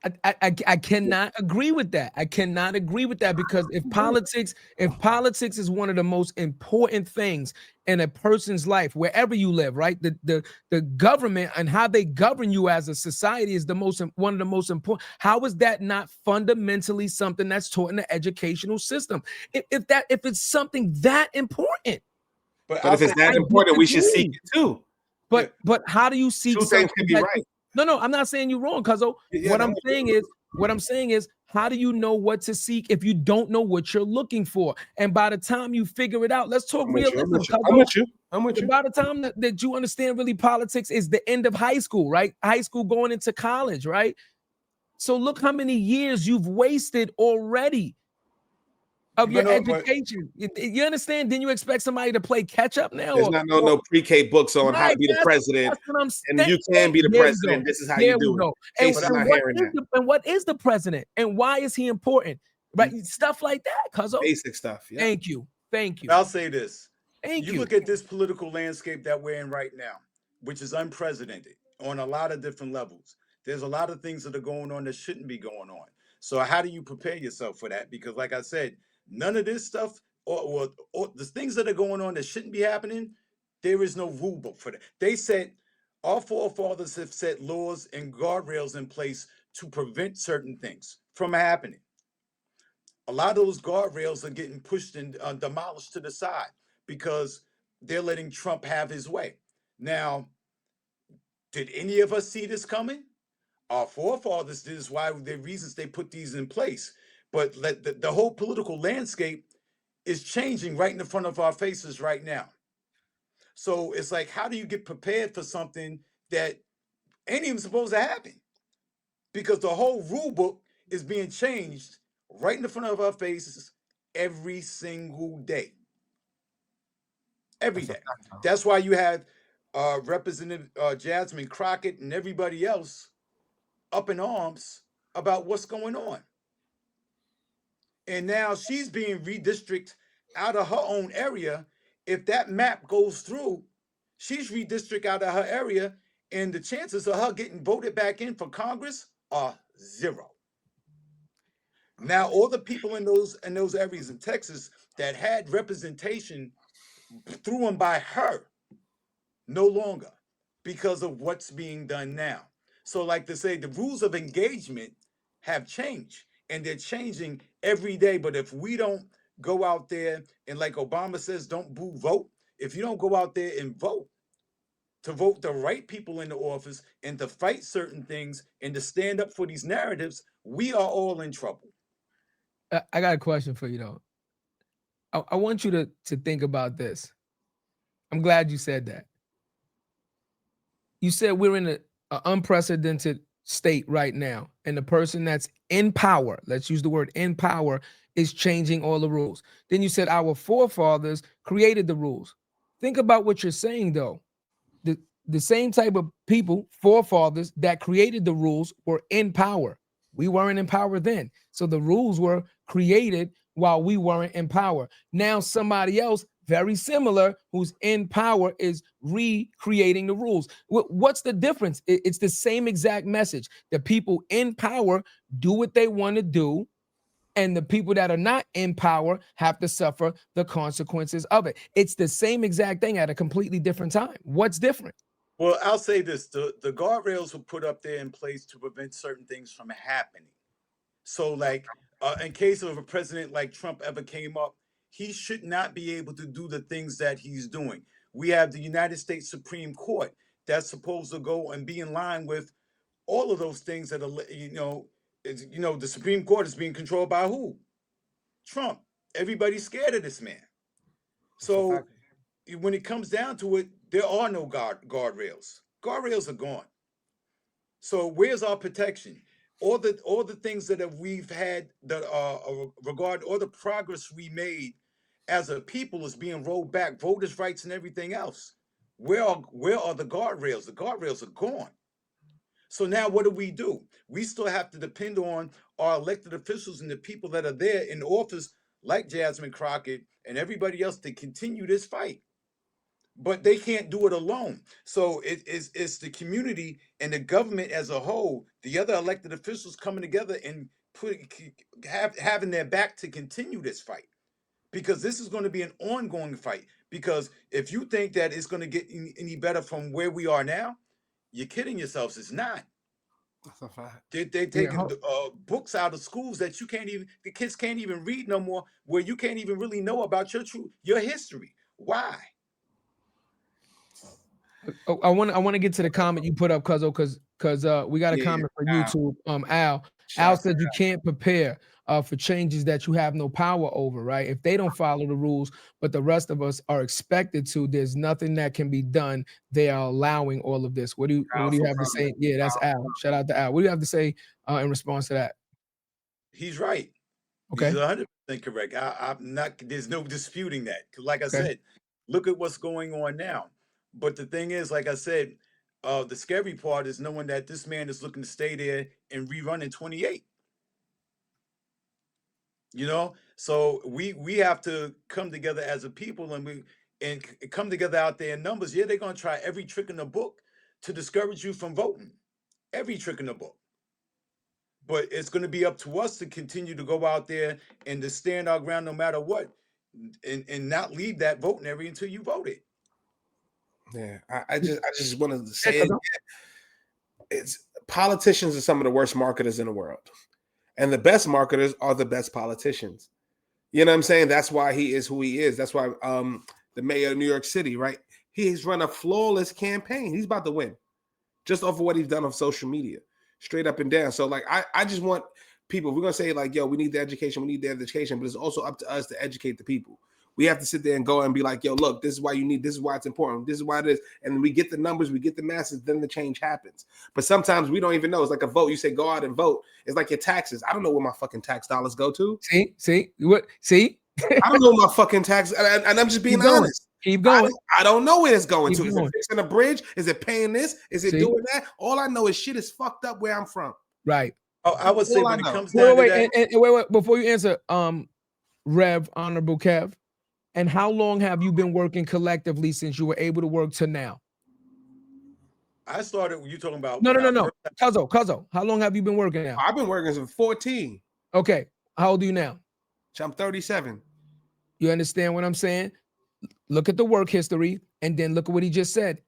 I cannot agree with that. I cannot agree with that because if politics is one of the most important things in a person's life, wherever you live, right? The government and how they govern you as a society is one of the most important. How is that not fundamentally something that's taught in the educational system? If it's something that important, But But if it's that I important, we should seek disagree. it too. But how do you seek Two things something can be that right. no, I'm not saying you're wrong, Cuzzo. Yeah, What no, I'm saying is, how do you know what to seek if you don't know what you're looking for? And by the time you figure it out, let's talk I'm with you. realism, I'm Cuzzo. with you. I'm with you. By the time that you understand really politics is the end of high school, right? High school going into college, right? So look how many years you've wasted already of your education. You understand? Then you expect somebody to play catch up now? There's not no pre-K books on how to Right, be the president, that's what I'm and saying. you can be the There we president. go. This is how There you we do it. go. Case is not hearing that. What is the president and why is he important? Right, stuff like that, Cuzzo. Basic stuff. Yeah. Thank you. I'll say this. Thank You you. look at this political landscape that we're in right now, which is unprecedented on a lot of different levels. There's a lot of things that are going on that shouldn't be going on. So how do you prepare yourself for that? Because like I said, none of this stuff or the things that are going on that shouldn't be happening, there is no rule book for that. They said our forefathers have set laws and guardrails in place to prevent certain things from happening. A lot of those guardrails are getting pushed and demolished to the side because they're letting Trump have his way. Now, did any of us see this coming? Our forefathers did. Is why the reasons they put these in place. But the whole political landscape is changing right in front of our faces right now. So it's like, how do you get prepared for something that ain't even supposed to happen? Because the whole rule book is being changed right in front of our faces every single day. Every day. That's why you have Representative Jasmine Crockett and everybody else up in arms about what's going on. And now she's being redistricted out of her own area. If that map goes through, she's redistricted out of her area, and the chances of her getting voted back in for Congress are zero. Now, all the people in those areas in Texas that had representation through them by her no longer because of what's being done now. So, like to say, the rules of engagement have changed and they're changing every day. But if we don't go out there and, like Obama says, don't boo vote, if you don't go out there and vote to vote the right people into office and to fight certain things and to stand up for these narratives, we are all in trouble. I got a question for you though. I want you to think about this. I'm glad you said that. You said we're in an unprecedented state right now, and the person that's in power, let's use the word in power, is changing all the rules. Then you said our forefathers created the rules. Think about what you're saying though. The same type of people, forefathers that created the rules, were in power. We weren't in power then. So the rules were created while we weren't in power. Now somebody else very similar who's in power is recreating the rules. What's the difference? It's the same exact message. The people in power do what they want to do, and the people that are not in power have to suffer the consequences of it. It's the same exact thing at a completely different time. What's different? Well, I'll say this: the guardrails were put up there in place to prevent certain things from happening. So, like, in case of a president like Trump ever came up, he should not be able to do the things that he's doing. We have the United States Supreme Court that's supposed to go and be in line with all of those things that are, the Supreme Court is being controlled by who? Trump. Everybody's scared of this man. So when it comes down to it, there are no guardrails. Guardrails are gone. So where's our protection? All the things that we've had that regard all the progress we made as a people is being rolled back. Voters' rights and everything else. Where are the guardrails? The guardrails are gone. So now what do? We still have to depend on our elected officials and the people that are there in office, like Jasmine Crockett and everybody else, to continue this fight. but they can't do it alone. So it's the community and the government as a whole, the other elected officials coming together and having their back to continue this fight, because this is going to be an ongoing fight. Because if you think that it's going to get any better from where we are now, you're kidding yourselves. It's not. That's a fact. They taking books out of schools that the kids can't even read no more, where you can't even really know about your history. Why? I want to get to the comment you put up, Cuzzo, because we got a Yeah, comment for Al. YouTube. Al Shout said you can't prepare for changes that you have no power over, right? If they don't follow the rules, but the rest of us are expected to, there's nothing that can be done. They are allowing all of this. What do you have to say? Yeah, that's Al. Shout out to Al. What do you have to say in response to that? He's right. Okay. He's 100% correct. I'm not. There's no disputing that. 'Cause like I Okay. said, look at what's going on now. But the thing is, like I said, the scary part is knowing that this man is looking to stay there and rerun in 28. You know, so we have to come together as a people, and come together out there in numbers. Yeah, they're gonna try every trick in the book to discourage you from voting. Every trick in the book. But it's going to be up to us to continue to go out there and to stand our ground no matter what, and not leave that voting area until you voted. Yeah, I just wanted to say it's politicians are some of the worst marketers in the world, and the best marketers are the best politicians. You know what I'm saying? That's why he is who he is. That's why the mayor of New York City, right? He's run a flawless campaign. He's about to win just off of what he's done on social media, straight up and down. So like, I just want people, we're going to say like, yo, we need the education, but it's also up to us to educate the people. We have to sit there and go and be like, yo, look, this is why you need, this is why it's important, this is why it is. And we get the numbers, we get the masses, then the change happens. But sometimes we don't even know. It's like a vote. You say, go out and vote. It's like your taxes. I don't know where my fucking tax dollars go to. See? I don't know my fucking tax. And I'm just being honest. Keep going. I don't know where it's going Keep to. going. Is it fixing a bridge? Is it paying this? Is it doing that? All I know is shit is fucked up where I'm from. Right. Oh, I would say when it comes down to that. Wait, before you answer, Rev, Honorable Kev, and how long have you been working collectively since you were able to work to now? I started. You talking about? No. Cuzzo, how long have you been working now? I've been working since 14. Okay. How old are you now? I'm 37. You understand what I'm saying? Look at the work history, and then look at what he just said.